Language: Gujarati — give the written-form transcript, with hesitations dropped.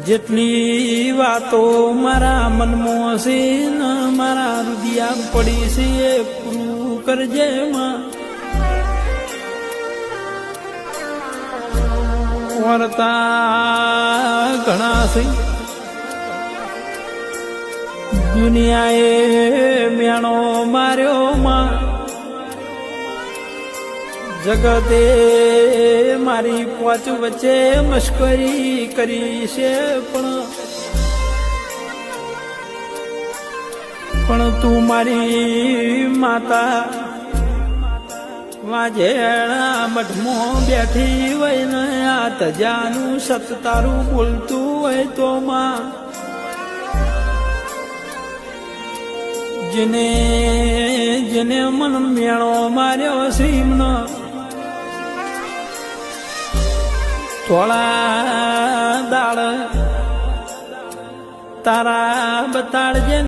જેટલી વાતો મારા મનમાં છે ને મારા હૃદયા પડી છે એ પૂરું કરજે માં. વર્તા ઘણા છે દુનિયાએ મેણો માર્યો માં. જગતે મારી પોચ વચ્ચે મશ્કરી કરી છે પણ તું મારી માતા વાજેણા મઠમાં બેઠી હોય ને આ તજાનું સત તારું બોલતું હોય તો માં જેને જેને મન મેળો માર્યો શ્રીમનો થોડા દાળ તારા બતાડજે.